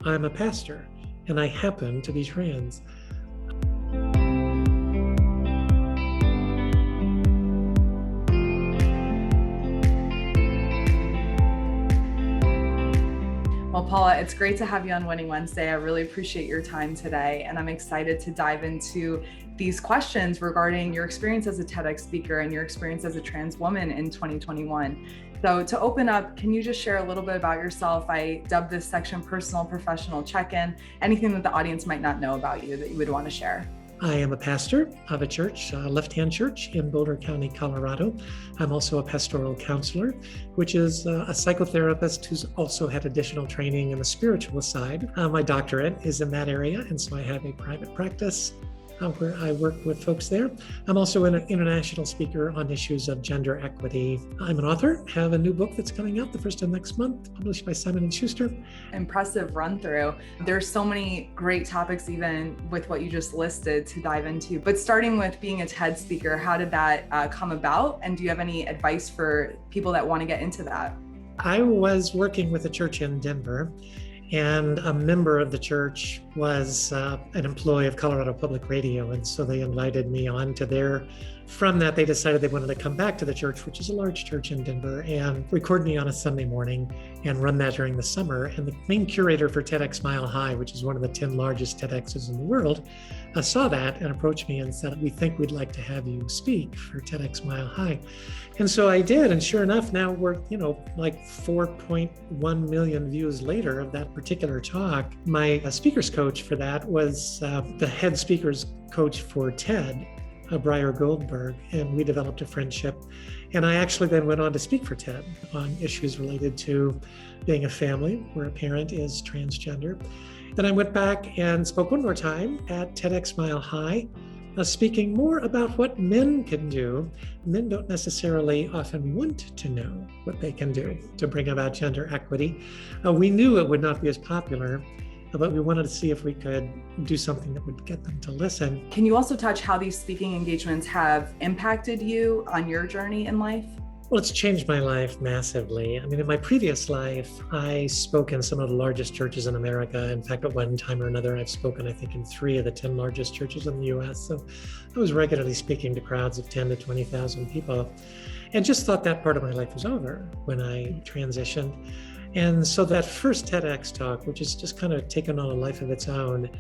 I'm a pastor, and I happen to be trans. Well, Paula, it's great to have you on Winning Wednesday. I really appreciate your time today, and I'm excited to dive into these questions regarding your experience as a TEDx speaker and your experience as a trans woman in 2021. So to open up, can you just share a little bit about yourself? I dubbed this section personal, professional check-in, anything that the audience might not know about you that you would want to share. I am a pastor of a church, a left-hand church in Boulder County, Colorado. I'm also a pastoral counselor, which is a psychotherapist who's also had additional training in the spiritual side. My doctorate is in that area, and so I have a private practice where I work with folks there. I'm also an international speaker on issues of gender equity. I'm an author, have a new book that's coming out the first of next month, published by Simon & Schuster. Impressive run through. There's so many great topics even with what you just listed to dive into. But starting with being a TED speaker, how did that come about? And do you have any advice for people that want to get into that? I was working with a church in Denver, and a member of the church was an employee of Colorado Public Radio. And so they invited me on to their, from that, they decided they wanted to come back to the church, which is a large church in Denver, and record me on a Sunday morning and run that during the summer. And the main curator for TEDx Mile High, which is one of the 10 largest TEDx's in the world, saw that and approached me and said, "We think we'd like to have you speak for TEDx Mile High." And so I did, and sure enough, now we're, like 4.1 million views later of that particular talk. My speaker's coach for that was the head speaker's coach for TED, Briar Goldberg, and we developed a friendship. And I actually then went on to speak for TED on issues related to being a family where a parent is transgender. Then I went back and spoke one more time at TEDx Mile High, speaking more about what men can do. Men don't necessarily often want to know what they can do to bring about gender equity. We knew it would not be as popular, but we wanted to see if we could do something that would get them to listen. Can you also touch how these speaking engagements have impacted you on your journey in life? Well, it's changed my life massively. I mean, in my previous life, I spoke in some of the largest churches in America. In fact, at one time or another, I've spoken, I think, in 3 of the 10 largest churches in the US. So I was regularly speaking to crowds of 10 to 20,000 people, and just thought that part of my life was over when I transitioned. And so that first TEDx talk, which has just kind of taken on a life of its own,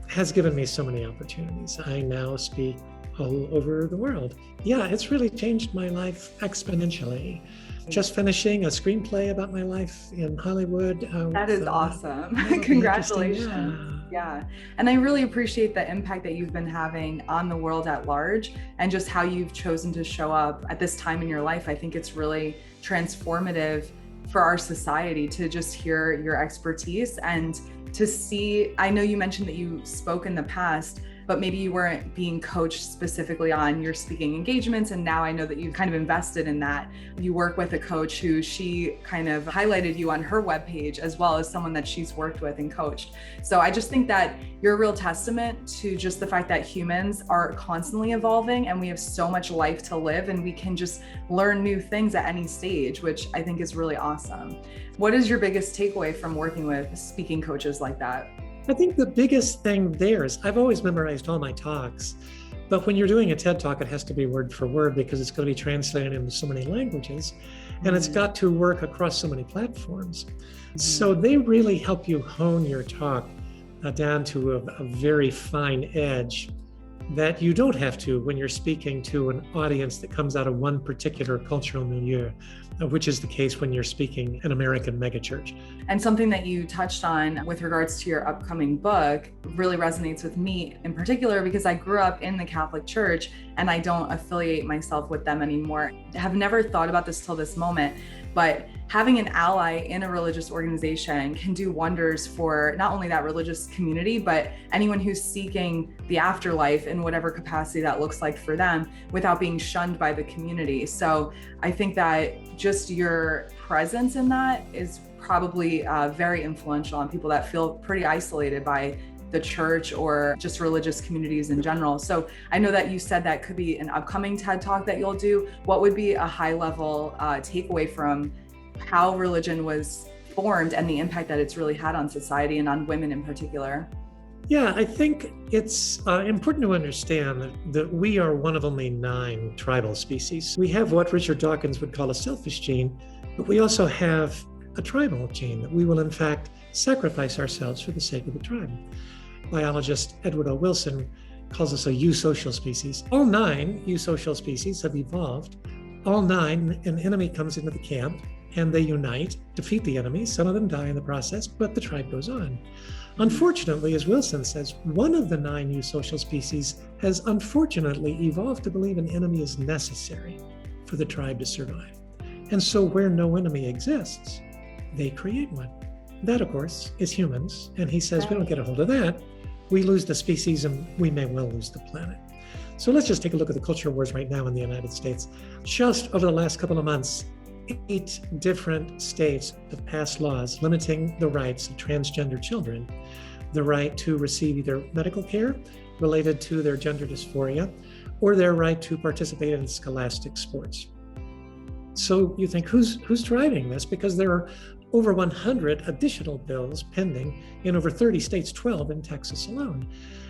has given me so many opportunities. I now speak all over the world. Yeah, it's really changed my life exponentially. Just finishing a screenplay about my life in Hollywood. That is awesome. Congratulations. Yeah. And I really appreciate the impact that you've been having on the world at large and just how you've chosen to show up at this time in your life. I think it's really transformative for our society to just hear your expertise and to see. I know you mentioned that you spoke in the past, but maybe you weren't being coached specifically on your speaking engagements. And now I know that you've kind of invested in that. You work with a coach who she kind of highlighted you on her webpage as well as someone that she's worked with and coached. So I just think that you're a real testament to just the fact that humans are constantly evolving and we have so much life to live and we can just learn new things at any stage, which I think is really awesome. What is your biggest takeaway from working with speaking coaches like that? I think the biggest thing there is I've always memorized all my talks, but when you're doing a TED Talk, it has to be word for word because it's going to be translated into so many languages and it's got to work across so many platforms. So they really help you hone your talk down to a very fine edge that you don't have to when you're speaking to an audience that comes out of one particular cultural milieu, which is the case when you're speaking an American megachurch. And something that you touched on with regards to your upcoming book really resonates with me in particular because I grew up in the Catholic Church and I don't affiliate myself with them anymore. I have never thought about this till this moment, but having an ally in a religious organization can do wonders for not only that religious community, but anyone who's seeking the afterlife in whatever capacity that looks like for them without being shunned by the community. So I think that just your presence in that is probably very influential on people that feel pretty isolated by the church or just religious communities in general. So I know that you said that could be an upcoming TED Talk that you'll do. What would be a high level takeaway from how religion was formed and the impact that it's really had on society and on women in particular. Yeah, I think it's important to understand that we are one of only 9 tribal species. We have what Richard Dawkins would call a selfish gene, but we also have a tribal gene that we will in fact sacrifice ourselves for the sake of the tribe. Biologist Edward O. Wilson calls us a eusocial species. All 9 eusocial species have evolved. All 9, an enemy comes into the camp and they unite, defeat the enemy. Some of them die in the process, but the tribe goes on. Unfortunately, as Wilson says, one of the 9 eusocial species has unfortunately evolved to believe an enemy is necessary for the tribe to survive. And so where no enemy exists, they create one. That, of course, is humans. And he says, we don't get a hold of that, we lose the species and we may well lose the planet. So let's just take a look at the culture wars right now in the United States. Just over the last couple of months, 8 different states have passed laws limiting the rights of transgender children, the right to receive either medical care related to their gender dysphoria or their right to participate in scholastic sports. So you think, who's driving this? Because there are over 100 additional bills pending in over 30 states, 12 in Texas alone.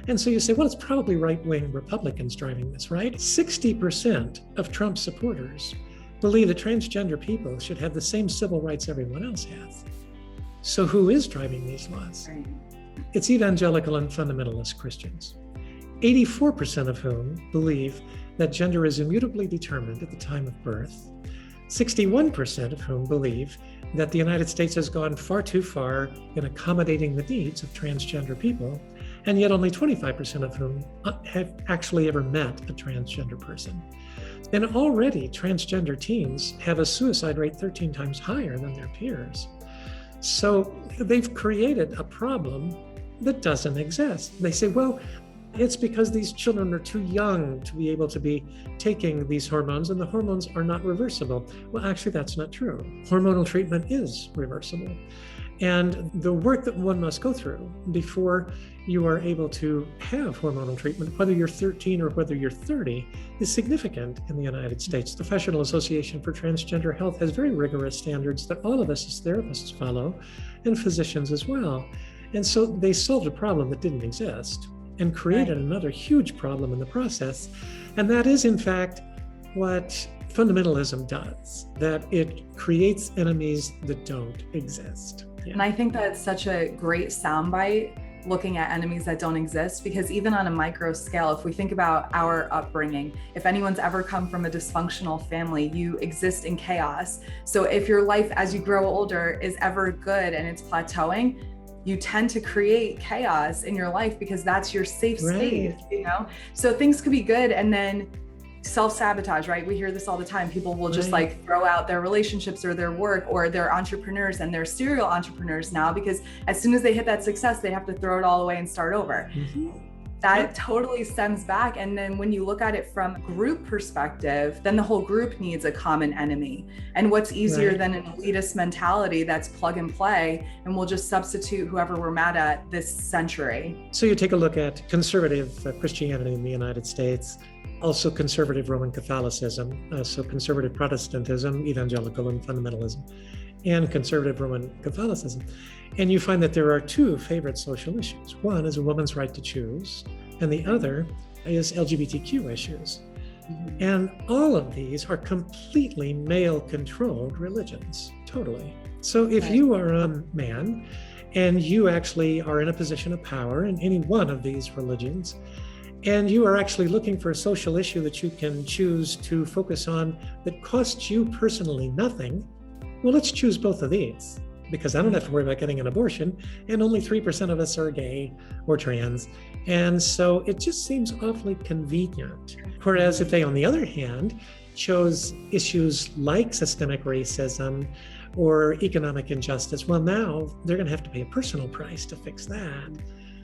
And so you say, well, it's probably right-wing Republicans driving this, right? 60% of Trump supporters believe that transgender people should have the same civil rights everyone else has. So who is driving these laws? It's evangelical and fundamentalist Christians, 84% of whom believe that gender is immutably determined at the time of birth, 61% of whom believe that the United States has gone far too far in accommodating the needs of transgender people, and yet only 25% of whom have actually ever met a transgender person. And already transgender teens have a suicide rate 13 times higher than their peers. So they've created a problem that doesn't exist. They say, well, it's because these children are too young to be able to be taking these hormones, and the hormones are not reversible. Well, actually, that's not true. Hormonal treatment is reversible. And the work that one must go through before you are able to have hormonal treatment, whether you're 13 or whether you're 30, is significant in the United States. The Professional Association for Transgender Health has very rigorous standards that all of us as therapists follow, and physicians as well. And so they solved a problem that didn't exist and created another huge problem in the process. And that is, in fact, what fundamentalism does, that it creates enemies that don't exist. Yeah. And I think that's such a great soundbite, looking at enemies that don't exist, because even on a micro scale, if we think about our upbringing, if anyone's ever come from a dysfunctional family, you exist in chaos. So if your life as you grow older is ever good and it's plateauing, you tend to create chaos in your life because that's your safe space, you know? So things could be good and then self-sabotage, right? We hear this all the time. People will just like throw out their relationships or their work, or they're entrepreneurs and they're serial entrepreneurs now because as soon as they hit that success, they have to throw it all away and start over. That totally stems back. And then when you look at it from group perspective, then the whole group needs a common enemy. And what's easier than an elitist mentality that's plug and play, and we'll just substitute whoever we're mad at this century. So you take a look at conservative Christianity in the United States, also conservative Roman Catholicism, so conservative Protestantism, evangelical and fundamentalism, and conservative Roman Catholicism. And you find that there are 2 favorite social issues. One is a woman's right to choose, and the other is LGBTQ issues. And all of these are completely male-controlled religions, totally. So if you are a man and you actually are in a position of power in any one of these religions, and you are actually looking for a social issue that you can choose to focus on that costs you personally nothing, well, let's choose both of these, because I don't have to worry about getting an abortion, and only 3% of us are gay or trans. And so it just seems awfully convenient. Whereas if they, on the other hand, chose issues like systemic racism or economic injustice, well, now they're going to have to pay a personal price to fix that.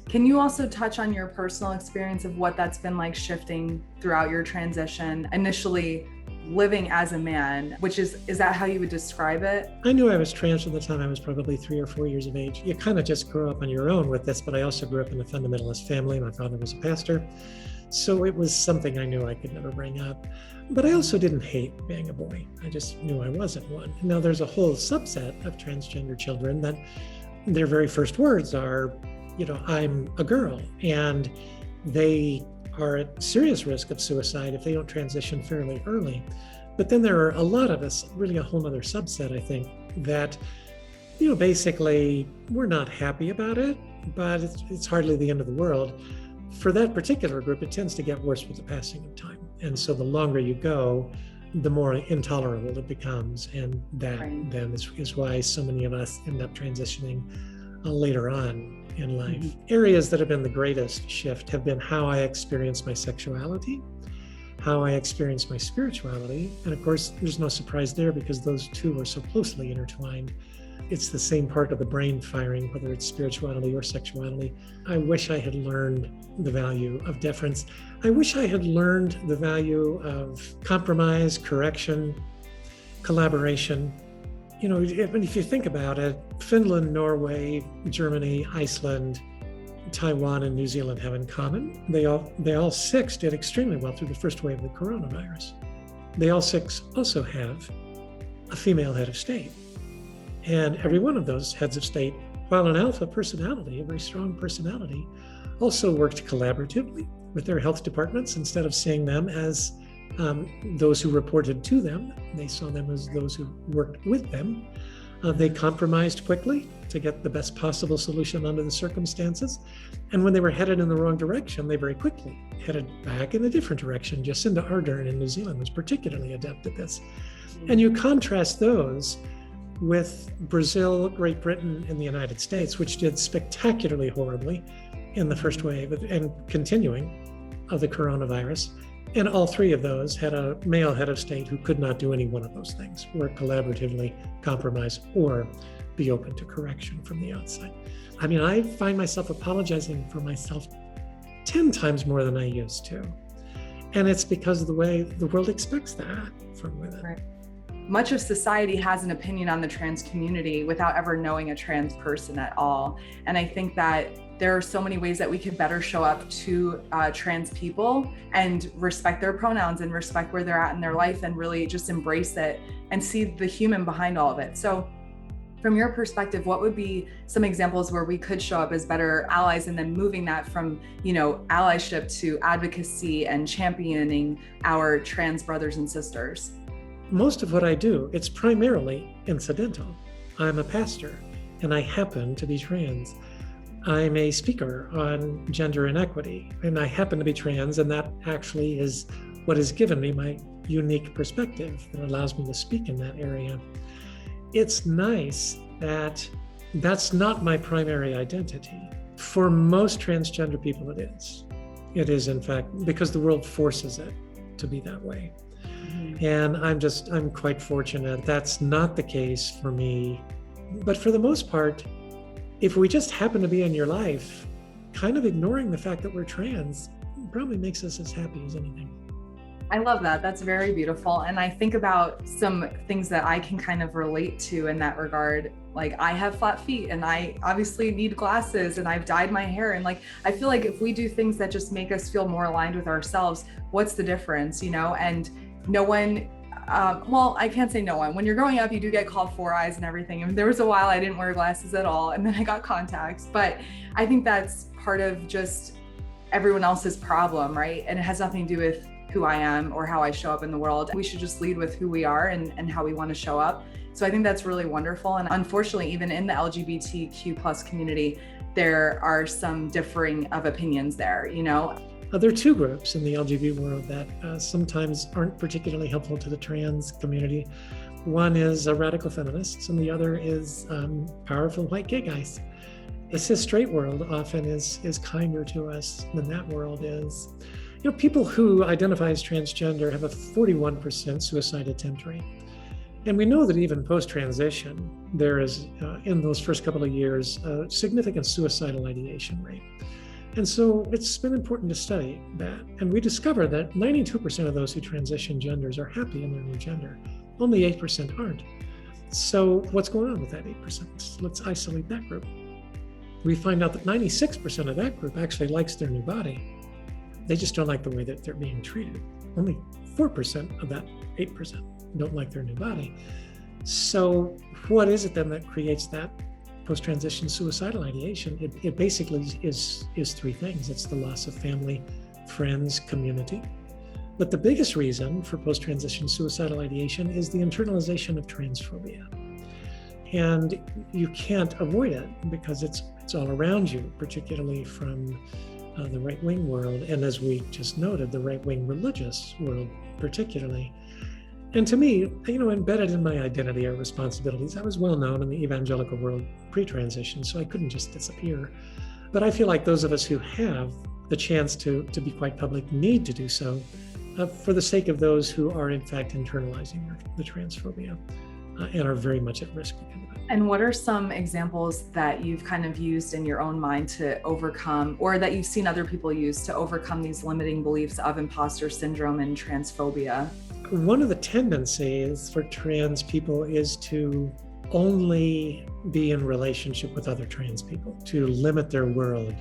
Can you also touch on your personal experience of what that's been like shifting throughout your transition? Initially living as a man, which is that how you would describe it? I knew I was trans from the time I was probably 3 or 4 years of age. You kind of just grow up on your own with this, but I also grew up in a fundamentalist family. My father was a pastor. So it was something I knew I could never bring up. But I also didn't hate being a boy. I just knew I wasn't one. Now there's a whole subset of transgender children that their very first words are, I'm a girl. And they are at serious risk of suicide if they don't transition fairly early. But then there are a lot of us, really a whole other subset, I think, that, basically we're not happy about it, but it's hardly the end of the world. For that particular group, it tends to get worse with the passing of time. And so the longer you go, the more intolerable it becomes. And that then is why so many of us end up transitioning later on in life. Mm-hmm. Areas that have been the greatest shift have been how I experience my sexuality, how I experience my spirituality. And of course, there's no surprise there because those two are so closely intertwined. It's the same part of the brain firing, whether it's spirituality or sexuality. I wish I had learned the value of deference. I wish I had learned the value of compromise, correction, collaboration. If you think about it, Finland, Norway, Germany, Iceland, Taiwan, and New Zealand have in common. They all 6 did extremely well through the first wave of the coronavirus. They all 6 also have a female head of state. And every one of those heads of state, while an alpha personality, a very strong personality, also worked collaboratively with their health departments. Instead of seeing them as those who reported to them, they saw them as those who worked with them. They compromised quickly to get the best possible solution under the circumstances. And when they were headed in the wrong direction, they very quickly headed back in a different direction. Jacinda Ardern in New Zealand was particularly adept at this. And you contrast those with Brazil, Great Britain, and the United States, which did spectacularly horribly in the first wave and continuing of the coronavirus. And all 3 of those had a male head of state who could not do any one of those things, work collaboratively, compromise, or be open to correction from the outside. I mean, I find myself apologizing for myself 10 times more than I used to. And it's because of the way the world expects that from women. Right. Much of society has an opinion on the trans community without ever knowing a trans person at all. And I think that there are so many ways that we could better show up to trans people and respect their pronouns and respect where they're at in their life and really just embrace it and see the human behind all of it. So from your perspective, what would be some examples where we could show up as better allies and then moving that from, allyship to advocacy and championing our trans brothers and sisters? Most of what I do, it's primarily incidental. I'm a pastor, and I happen to be trans. I'm a speaker on gender inequity, and I happen to be trans, and that actually is what has given me my unique perspective that allows me to speak in that area. It's nice that that's not my primary identity. For most transgender people, it is. It is, in fact, because the world forces it to be that way. And I'm quite fortunate. That's not the case for me. But for the most part, if we just happen to be in your life, kind of ignoring the fact that we're trans probably makes us as happy as anything. I love that. That's very beautiful. And I think about some things that I can kind of relate to in that regard. Like I have flat feet and I obviously need glasses and I've dyed my hair. And I feel like if we do things that just make us feel more aligned with ourselves, what's the difference, And no one, I can't say no one. When you're growing up, you do get called 4 eyes and everything. And there was a while I didn't wear glasses at all. And then I got contacts. But I think that's part of just everyone else's problem, right? And it has nothing to do with who I am or how I show up in the world. We should just lead with who we are and how we want to show up. So I think that's really wonderful. And unfortunately, even in the LGBTQ plus community, there are some differing of opinions there, There are 2 groups in the LGBT world that sometimes aren't particularly helpful to the trans community. One is radical feminists, and the other is powerful white gay guys. The cis-straight world often is kinder to us than that world is. People who identify as transgender have a 41% suicide attempt rate. And we know that even post-transition, there is, in those first couple of years, a significant suicidal ideation rate. And so it's been important to study that. And we discovered that 92% of those who transition genders are happy in their new gender. Only 8% aren't. So what's going on with that 8%? Let's isolate that group. We find out that 96% of that group actually likes their new body. They just don't like the way that they're being treated. Only 4% of that 8% don't like their new body. So what is it then that creates that post-transition suicidal ideation? It basically is three things. It's the loss of family, friends, community. But the biggest reason for post-transition suicidal ideation is the internalization of transphobia. And you can't avoid it because it's all around you, particularly from the right-wing world. And as we just noted, the right-wing religious world particularly. And to me, embedded in my identity are responsibilities. I was well known in the evangelical world pre-transition, so I couldn't just disappear. But I feel like those of us who have the chance to be quite public need to do so for the sake of those who are in fact internalizing the transphobia and are very much at risk because of it. And what are some examples that you've kind of used in your own mind to overcome, or that you've seen other people use to overcome these limiting beliefs of imposter syndrome and transphobia? One of the tendencies for trans people is to only be in relationship with other trans people, to limit their world,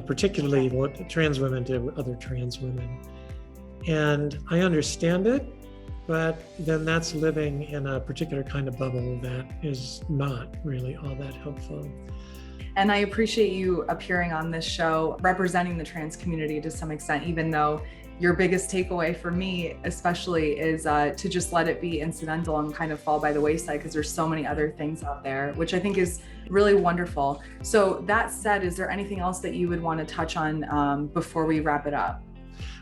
particularly trans women to other trans women. And I understand it, but then that's living in a particular kind of bubble that is not really all that helpful. And I appreciate you appearing on this show, representing the trans community to some extent, even though your biggest takeaway for me especially is to just let it be incidental and kind of fall by the wayside, because there's so many other things out there, which I think is really wonderful. So that said, is there anything else that you would want to touch on before we wrap it up?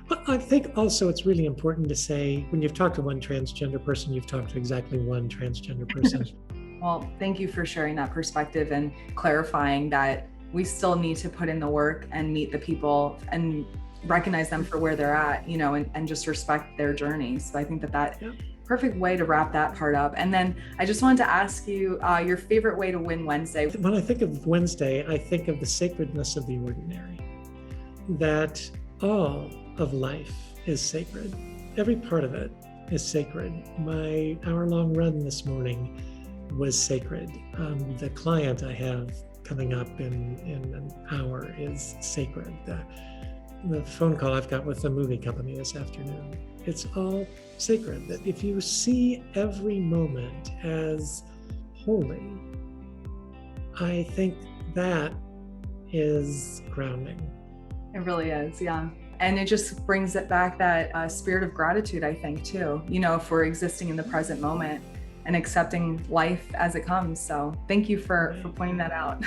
Well, I think also it's really important to say, when you've talked to one transgender person, you've talked to exactly one transgender person. Well, thank you for sharing that perspective and clarifying that we still need to put in the work and meet the people and recognize them for where they're at, and just respect their journeys. So I think that perfect way to wrap that part up. And then I just wanted to ask you your favorite way to win Wednesday. When I think of Wednesday, I think of the sacredness of the ordinary, that all of life is sacred. Every part of it is sacred. My hour-long run this morning was sacred. The client I have coming up in an hour is sacred. The phone call I've got with the movie company this afternoon, it's all sacred. That if you see every moment as holy, I think that is grounding. It really is, yeah. And it just brings it back, that spirit of gratitude, I think, too, for existing in the present moment and accepting life as it comes. So thank you for pointing that out.